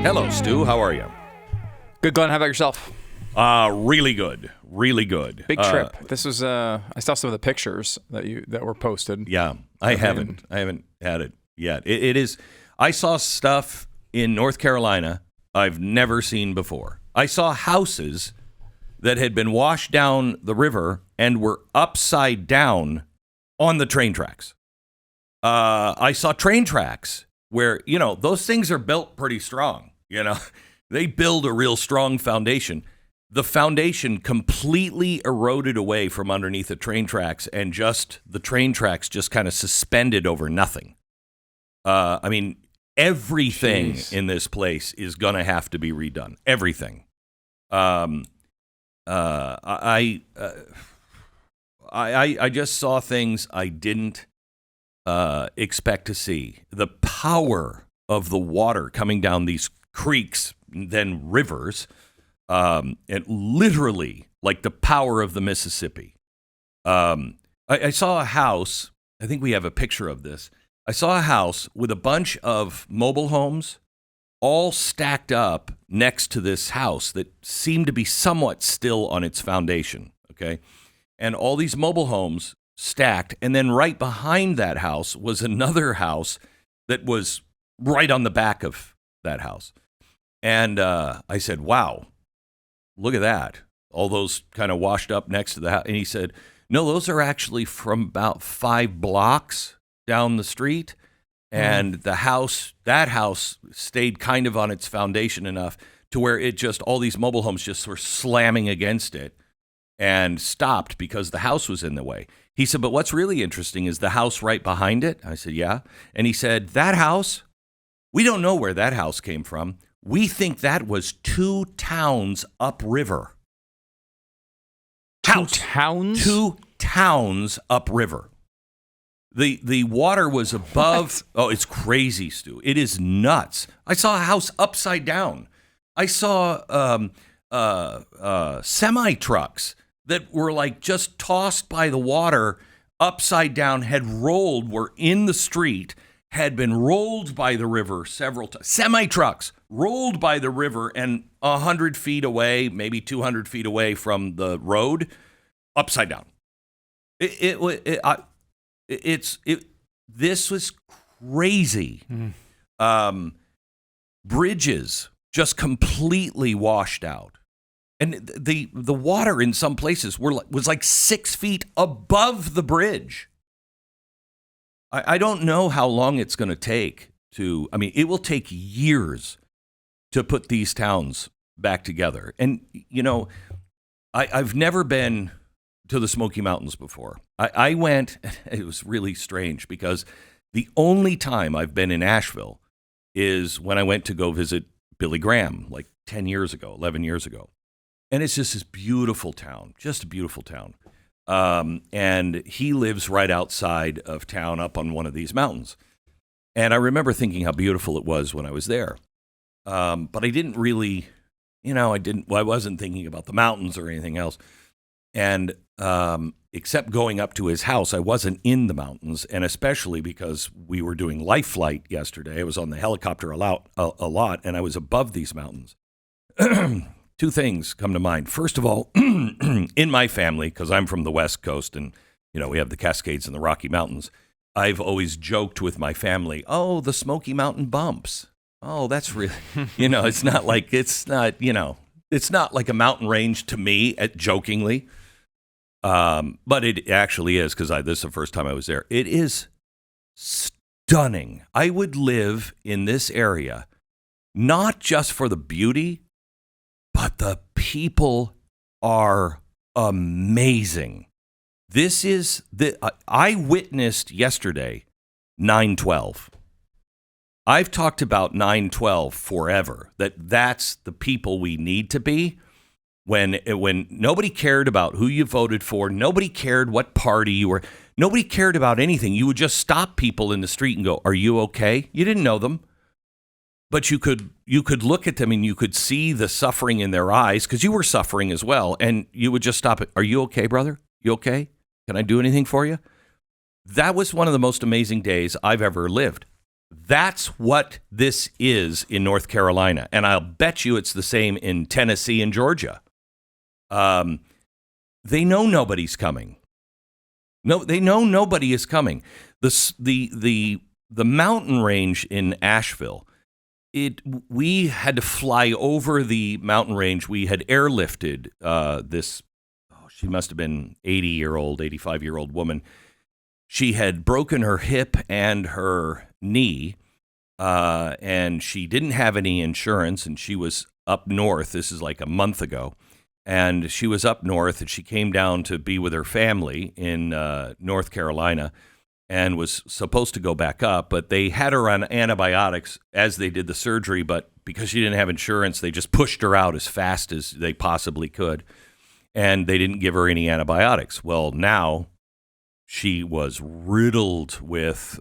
Hello, Stu. How are you? Good, Glenn. How about yourself? Really good. Really good. Big trip. This was. I saw some of the pictures that were posted. Yeah, I haven't had it yet. It is. I saw stuff in North Carolina I've never seen before. I saw houses that had been washed down the river and were upside down on the train tracks. I saw train tracks where, those things are built pretty strong. They build a real strong foundation. The foundation completely eroded away from underneath the train tracks, and just the train tracks just kind of suspended over nothing. Everything in this place is going to have to be redone. Everything. I just saw things I didn't expect to see. The power of the water coming down these creeks, then rivers, and literally like the power of the Mississippi. I saw a house. I think we have a picture of this. I saw a house with a bunch of mobile homes all stacked up next to this house that seemed to be somewhat still on its foundation, okay? And all these mobile homes stacked, and then right behind that house was another house that was right on the back of that house. And I said, wow, look at that. All those kind of washed up next to the house. And he said, no, those are actually from about 5 blocks down the street. And that house stayed kind of on its foundation enough to where it just, all these mobile homes just were slamming against it and stopped because the house was in the way. He said, but what's really interesting is the house right behind it. I said, yeah. And he said, that house, we don't know where that house came from. We think that was 2 towns upriver. 2 towns? 2 towns upriver. The water was above. Oh, it's crazy, Stu. It is nuts. I saw a house upside down. I saw semi-trucks that were like just tossed by the water upside down, had rolled, were in the street, had been rolled by the river several times. Semi-trucks rolled by the river and 100 feet away, maybe 200 feet away from the road, upside down. This was crazy. Bridges just completely washed out. And the water in some places was like 6 feet above the bridge. I don't know how long it's going to take it will take years to put these towns back together. And, I've never been to the Smoky Mountains before. I went, it was really strange because the only time I've been in Asheville is when I went to go visit Billy Graham like 11 years ago. And it's just this beautiful town, just a beautiful town. And he lives right outside of town up on one of these mountains. And I remember thinking how beautiful it was when I was there. But I didn't really, I wasn't thinking about the mountains or anything else. And except going up to his house, I wasn't in the mountains, and especially because we were doing life flight yesterday. I was on the helicopter a lot, and I was above these mountains. 2 things come to mind. First of all, in my family, because I'm from the West Coast, and we have the Cascades and the Rocky Mountains, I've always joked with my family, oh, the Smoky Mountain bumps. Oh, that's really, it's not like a mountain range to me, jokingly. But it actually is, because this is the first time I was there. It is stunning. I would live in this area, not just for the beauty, but the people are amazing. I witnessed yesterday 9/12. I've talked about 9/12 forever, that's the people we need to be. When nobody cared about who you voted for, nobody cared what party you were, nobody cared about anything. You would just stop people in the street and go, are you okay? You didn't know them, but you could look at them and you could see the suffering in their eyes because you were suffering as well. And you would just stop it. Are you okay, brother? You okay? Can I do anything for you? That was one of the most amazing days I've ever lived. That's what this is in North Carolina. And I'll bet you it's the same in Tennessee and Georgia. They know nobody's coming. No, they know nobody is coming. The mountain range in Asheville, we had to fly over the mountain range. We had airlifted she must have been 80-year-old, 85-year-old woman. She had broken her hip and her knee, and she didn't have any insurance, and she was up north. This is like a month ago. And she was up north, and she came down to be with her family in North Carolina and was supposed to go back up, but they had her on antibiotics as they did the surgery, but because she didn't have insurance, they just pushed her out as fast as they possibly could, and they didn't give her any antibiotics. Well, now she was riddled with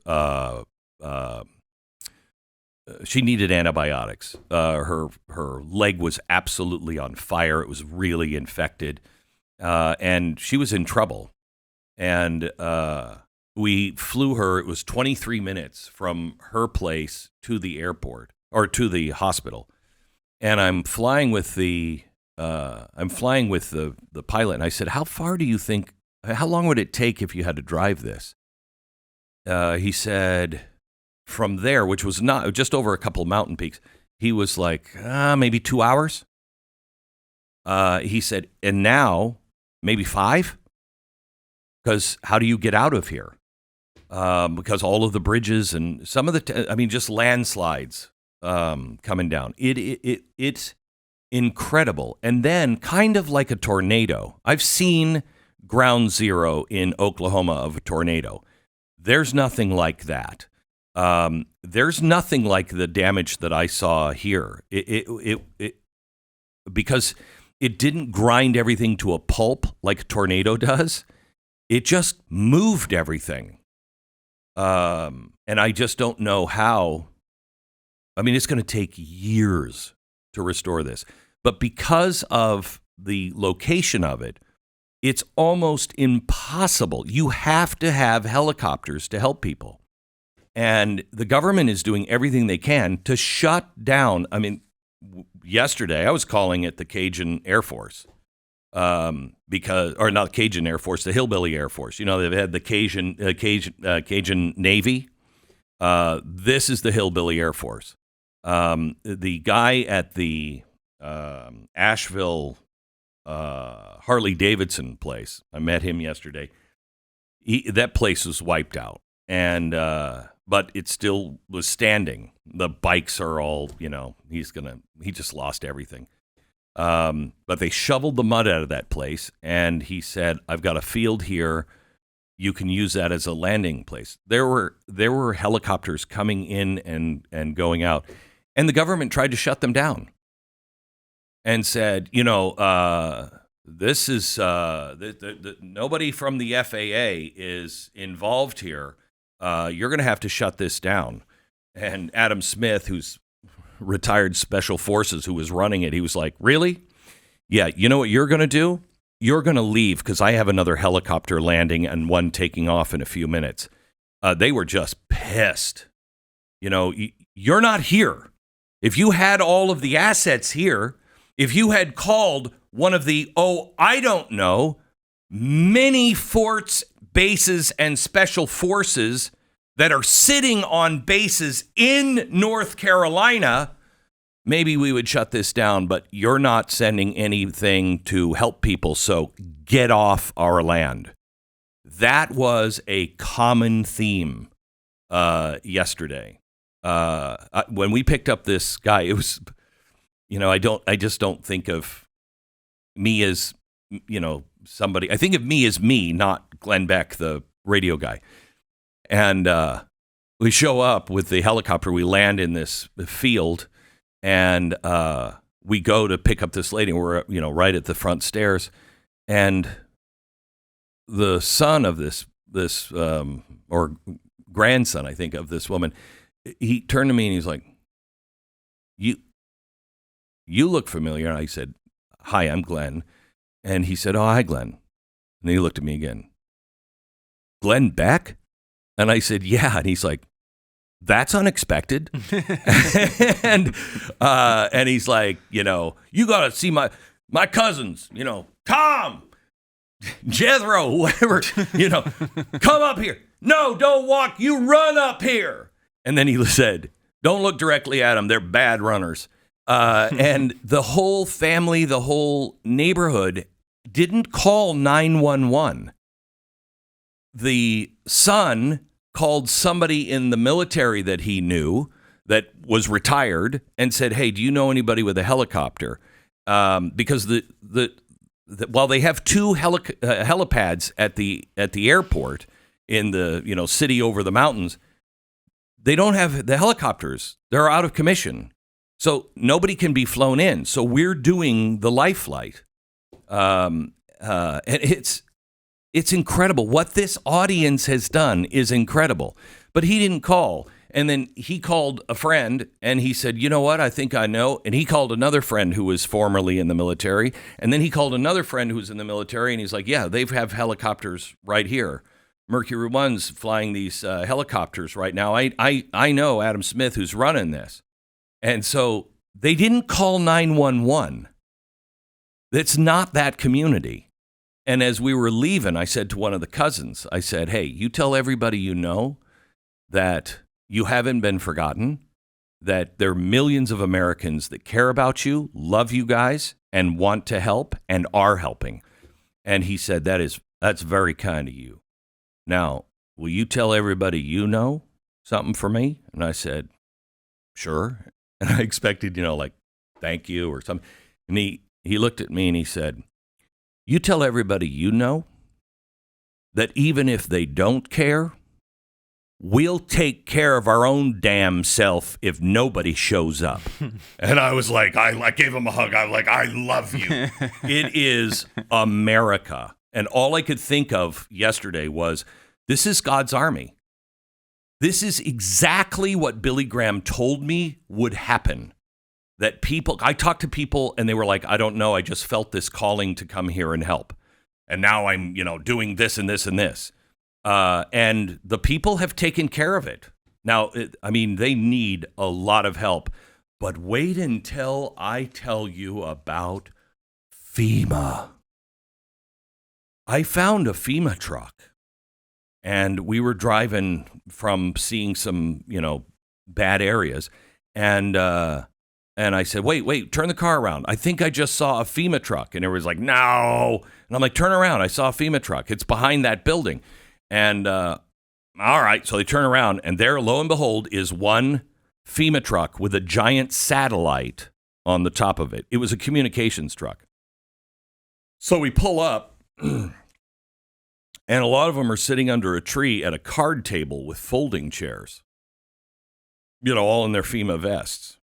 she needed antibiotics. Her leg was absolutely on fire. It was really infected, and she was in trouble. And we flew her. It was 23 minutes from her place to the airport or to the hospital. And I'm flying with the pilot. And I said, "How far do you think? How long would it take if you had to drive this?" He said, from there, which was not just over a couple of mountain peaks, he was like, maybe 2 hours. He said, and now maybe 5, because how do you get out of here? Because all of the bridges and some of just landslides coming down. It's incredible. And then, kind of like a tornado, I've seen ground zero in Oklahoma of a tornado. There's nothing like that. There's nothing like the damage that I saw here. Because it didn't grind everything to a pulp like a tornado does. It just moved everything. And I just don't know how. I mean, it's going to take years to restore this. But because of the location of it, it's almost impossible. You have to have helicopters to help people. And the government is doing everything they can to shut down. I mean, yesterday I was calling it the Cajun Air Force, or not Cajun Air Force, the Hillbilly Air Force. You know, they've had the Cajun Navy. This is the Hillbilly Air Force. The guy at the Asheville Harley Davidson place, I met him yesterday. That place was wiped out, and but it still was standing. The bikes are all, he just lost everything. But they shoveled the mud out of that place, and he said, "I've got a field here. You can use that as a landing place." There were helicopters coming in and going out, and the government tried to shut them down and said, this is nobody from the FAA is involved here. You're going to have to shut this down. And Adam Smith, who's retired Special Forces, who was running it, he was like, "Really? Yeah, you know what you're going to do? You're going to leave because I have another helicopter landing and one taking off in a few minutes." They were just pissed. You're not here. If you had all of the assets here, if you had called one of the, many forts, bases, and special forces that are sitting on bases in North Carolina, maybe we would shut this down, but you're not sending anything to help people, so get off our land. That was a common theme yesterday. When we picked up this guy, it was, I just don't think of me as, somebody. I think of me as me, not Glenn Beck, the radio guy. And we show up with the helicopter. We land in this field, and we go to pick up this lady. We're, right at the front stairs, and the son of this or grandson, I think, of this woman, he turned to me and he's like, "You look familiar." And I said, "Hi, I'm Glenn." And he said, "Oh, hi, Glenn." And he looked at me again. "Glenn Beck?" And I said, "Yeah." And he's like, that's unexpected. And he's like, you got to see my cousins, Tom, Jethro, whoever, come up here. No, don't walk. You run up here. And then he said, don't look directly at them. They're bad runners. And the whole family, the whole neighborhood didn't call 911. The son called somebody in the military that he knew that was retired and said, hey, do you know anybody with a helicopter? Because while they have two helipads at the airport in the city over the mountains, they don't have the helicopters. They're out of commission. So nobody can be flown in. So we're doing the life flight. And it's incredible. What this audience has done is incredible. But he didn't call. And then he called a friend and he said, you know what? I think I know. And he called another friend who was formerly in the military. And then he called another friend who was in the military. And he's like, yeah, they have helicopters right here. Mercury One's flying these helicopters right now. I know Adam Smith who's running this. And so they didn't call 911. It's not that community. And as we were leaving, I said to one of the cousins, I said, hey, you tell everybody you know that you haven't been forgotten, that there are millions of Americans that care about you, love you guys, and want to help and are helping. And he said, that's very kind of you. Now, will you tell everybody you know something for me? And I said, sure. And I expected, like, thank you or something. And he looked at me and he said, you tell everybody you know that even if they don't care, we'll take care of our own damn self if nobody shows up. And I was like, I gave him a hug. I was like, I love you. It is America. And all I could think of yesterday was, this is God's army. This is exactly what Billy Graham told me would happen. That I talked to people and they were like, I don't know. I just felt this calling to come here and help. And now I'm, doing this and this and this. And the people have taken care of it. Now, they need a lot of help. But wait until I tell you about FEMA. I found a FEMA truck. And we were driving from seeing some, bad areas. And I said, wait, turn the car around. I think I just saw a FEMA truck. And everyone's like, no. And I'm like, turn around. I saw a FEMA truck. It's behind that building. And all right. So they turn around. And there, lo and behold, is one FEMA truck with a giant satellite on the top of it. It was a communications truck. So we pull up. And a lot of them are sitting under a tree at a card table with folding chairs, all in their FEMA vests.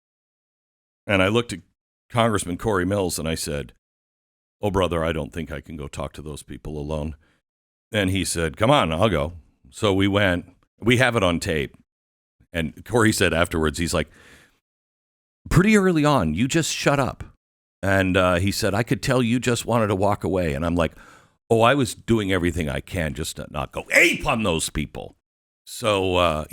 And I looked at Congressman Corey Mills and I said, oh, brother, I don't think I can go talk to those people alone. And he said, come on, I'll go. So we went. We have it on tape. And Corey said afterwards, he's like, pretty early on, you just shut up. And he said, I could tell you just wanted to walk away. And I'm like, oh, I was doing everything I can just to not go ape on those people. So, I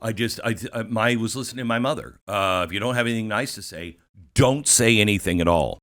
was listening to my mother. If you don't have anything nice to say, don't say anything at all.